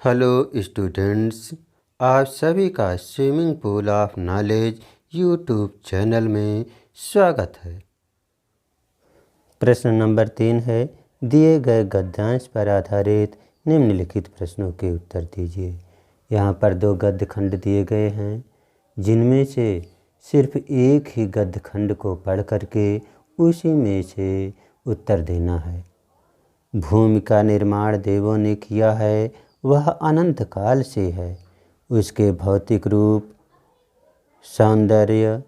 Hello students, आप सभी का swimming pool of knowledge YouTube channel में स्वागत है। प्रश्न नंबर 3 है, दिए गए गद्यांश पर आधारित निम्नलिखित प्रश्नों के उत्तर दीजिए। यहाँ पर 2 गद्य खंड दिए गए हैं, जिनमें से सिर्फ एक ही गद्य खंड को पढ़ करके उसी में से उत्तर देना है। भूमि का निर्माण देवों ने किया है, वह अनंत काल से है। उसके भौतिक रूप, सौंदर्य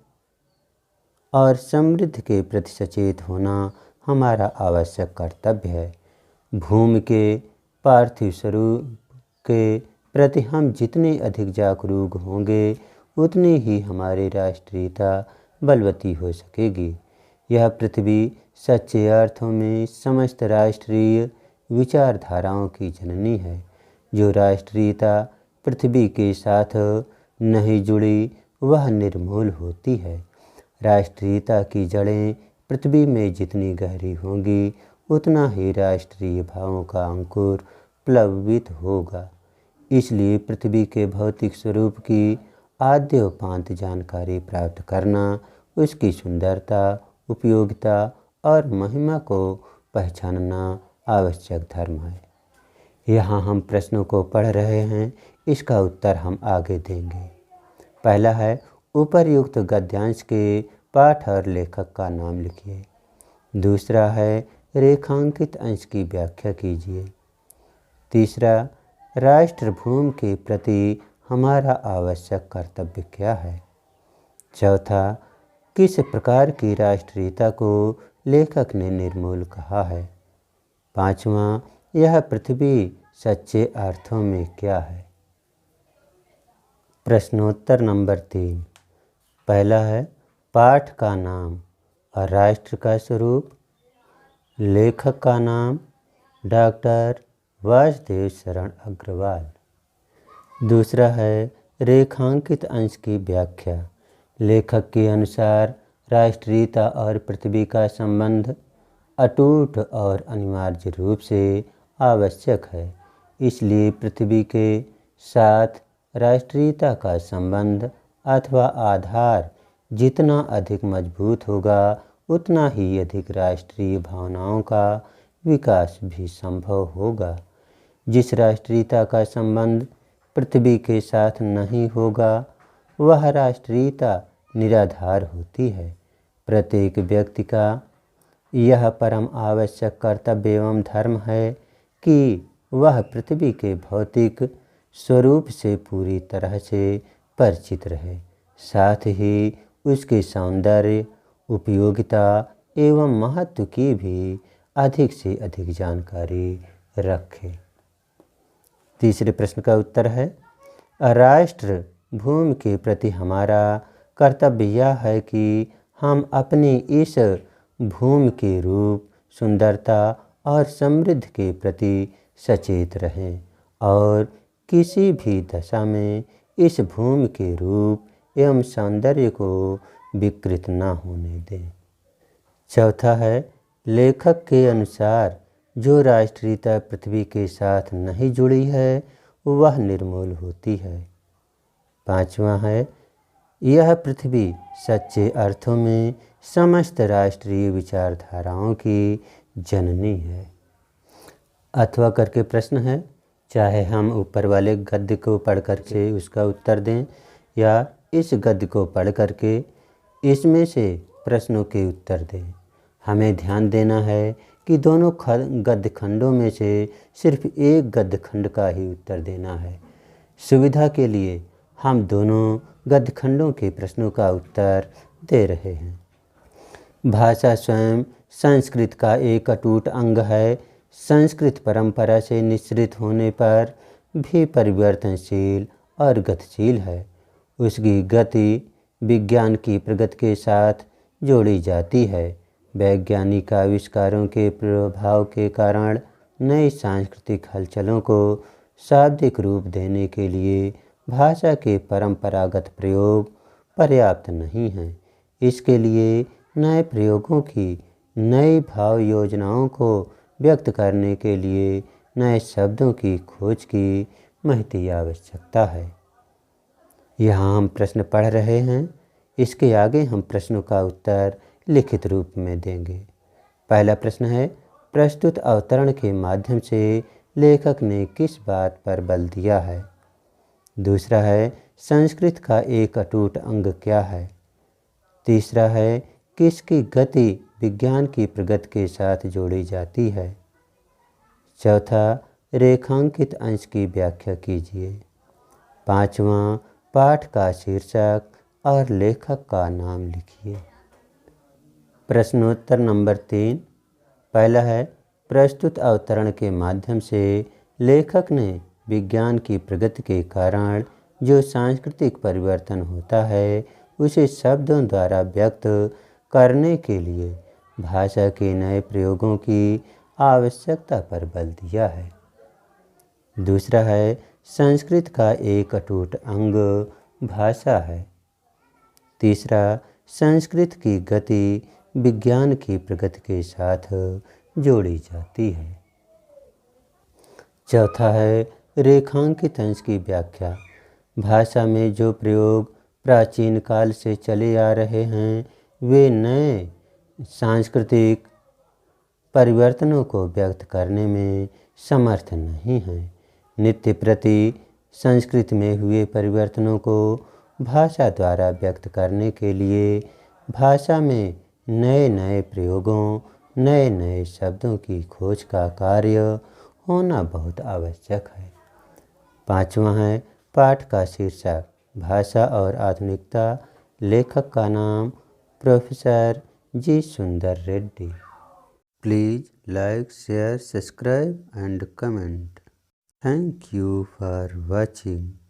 और समृद्धि के प्रति सचेत होना हमारा आवश्यक कर्तव्य है। भूमि के पार्थिव स्वरूप के प्रति हम जितने अधिक जागरूक होंगे, उतनी ही हमारी राष्ट्रीयता बलवती हो सकेगी। यह पृथ्वी सच्चे अर्थों में समस्त राष्ट्रीय विचारधाराओं की जननी है। जो राष्ट्रीयता पृथ्वी के साथ नहीं जुड़ी, वह निर्मूल होती है। राष्ट्रीयता की जड़ें पृथ्वी में जितनी गहरी होंगी, उतना ही राष्ट्रीय भावों का अंकुर प्लवित होगा। इसलिए पृथ्वी के भौतिक स्वरूप की आद्योपांत जानकारी प्राप्त करना, उसकी सुंदरता, उपयोगिता और महिमा को पहचानना आवश्यक धर्म है। यहाँ हम प्रश्नों को पढ़ रहे हैं, इसका उत्तर हम आगे देंगे। पहला है, उपर्युक्त गद्यांश के पाठ और लेखक का नाम लिखिए। दूसरा है, रेखांकित अंश की व्याख्या कीजिए। तीसरा, राष्ट्रभूमि के प्रति हमारा आवश्यक कर्तव्य क्या है। चौथा, किस प्रकार की राष्ट्रीयता को लेखक ने निर्मूल कहा है। पांचवा, यह पृथ्वी सच्चे अर्थों में क्या है। प्रश्नोत्तर नंबर 3। पहला है, पाठ का नाम और राष्ट्र का स्वरूप। लेखक का नाम डॉक्टर वासुदेव शरण अग्रवाल। दूसरा है, रेखांकित अंश की व्याख्या। लेखक के अनुसार राष्ट्रीयता और पृथ्वी का संबंध अटूट और अनिवार्य रूप से आवश्यक है। इसलिए पृथ्वी के साथ राष्ट्रीयता का संबंध अथवा आधार जितना अधिक मजबूत होगा, उतना ही अधिक राष्ट्रीय भावनाओं का विकास भी संभव होगा। जिस राष्ट्रीयता का संबंध पृथ्वी के साथ नहीं होगा, वह राष्ट्रीयता निराधार होती है। प्रत्येक व्यक्ति का यह परम आवश्यक कर्तव्य एवं धर्म है कि वह पृथ्वी के भौतिक स्वरूप से पूरी तरह से परिचित रहे, साथ ही उसके सौंदर्य, उपयोगिता एवं महत्व की भी अधिक से अधिक जानकारी रखे। तीसरे प्रश्न का उत्तर है, राष्ट्र भूमि के प्रति हमारा कर्तव्य यह है कि हम अपनी इस भूमि के रूप, सुंदरता और समृद्धि के प्रति सचेत रहें और किसी भी दशा में इस भूमि के रूप एवं सौंदर्य को विकृत न होने दें। चौथा है, लेखक के अनुसार जो राष्ट्रीयता पृथ्वी के साथ नहीं जुड़ी है, वह निर्मूल होती है। पांचवा है, यह पृथ्वी सच्चे अर्थों में समस्त राष्ट्रीय विचारधाराओं की जननी है। अथवा करके प्रश्न है, चाहे हम ऊपर वाले गद्य को पढ़ करके उसका उत्तर दें या इस गद्य को पढ़ करके इसमें से प्रश्नों के उत्तर दें। हमें ध्यान देना है कि दोनों गद्य खंडों में से सिर्फ एक गद्य खंड का ही उत्तर देना है। सुविधा के लिए हम दोनों गद्य खंडों के प्रश्नों का उत्तर दे रहे हैं। भाषा स्वयं संस्कृत का एक अटूट अंग है। संस्कृत परंपरा से निःसृत होने पर भी परिवर्तनशील और गतिशील है। उसकी गति विज्ञान की प्रगति के साथ जोड़ी जाती है। वैज्ञानिक आविष्कारों के प्रभाव के कारण नई सांस्कृतिक हलचलों को शाब्दिक रूप देने के लिए भाषा के परंपरागत प्रयोग पर्याप्त नहीं हैं। इसके लिए नए प्रयोगों की, नई भाव योजनाओं को व्यक्त करने के लिए नए शब्दों की खोज की महती आवश्यकता है। यहाँ हम प्रश्न पढ़ रहे हैं, इसके आगे हम प्रश्नों का उत्तर लिखित रूप में देंगे। पहला प्रश्न है, प्रस्तुत अवतरण के माध्यम से लेखक ने किस बात पर बल दिया है? दूसरा है, संस्कृत का एक अटूट अंग क्या है? तीसरा है, किसकी गति विज्ञान की प्रगति के साथ जोड़ी जाती है? चौथा, रेखांकित अंश की व्याख्या कीजिए। पांचवा, पाठ का शीर्षक और लेखक का नाम लिखिए। प्रश्नोत्तर नंबर 3। पहला है, प्रस्तुत अवतरण के माध्यम से लेखक ने विज्ञान की प्रगति के कारण जो सांस्कृतिक परिवर्तन होता है उसे शब्दों द्वारा व्यक्त करने के लिए भाषा के नए प्रयोगों की आवश्यकता पर बल दिया है। दूसरा है, संस्कृत का एक अटूट अंग भाषा है। तीसरा, संस्कृत की गति विज्ञान की प्रगति के साथ जोड़ी जाती है। चौथा है, रेखांकित अंश की व्याख्या। भाषा में जो प्रयोग प्राचीन काल से चले आ रहे हैं वे नए सांस्कृतिक परिवर्तनों को व्यक्त करने में समर्थ नहीं हैं। नित्य प्रति संस्कृत में हुए परिवर्तनों को भाषा द्वारा व्यक्त करने के लिए भाषा में नए नए प्रयोगों, नए नए शब्दों की खोज का कार्य होना बहुत आवश्यक है। पांचवा है, पाठ का शीर्षक। भाषा और आधुनिकता। लेखक का नाम प्रोफेसर जी सुंदर Reddy. Please like, share, subscribe and comment. Thank you for watching.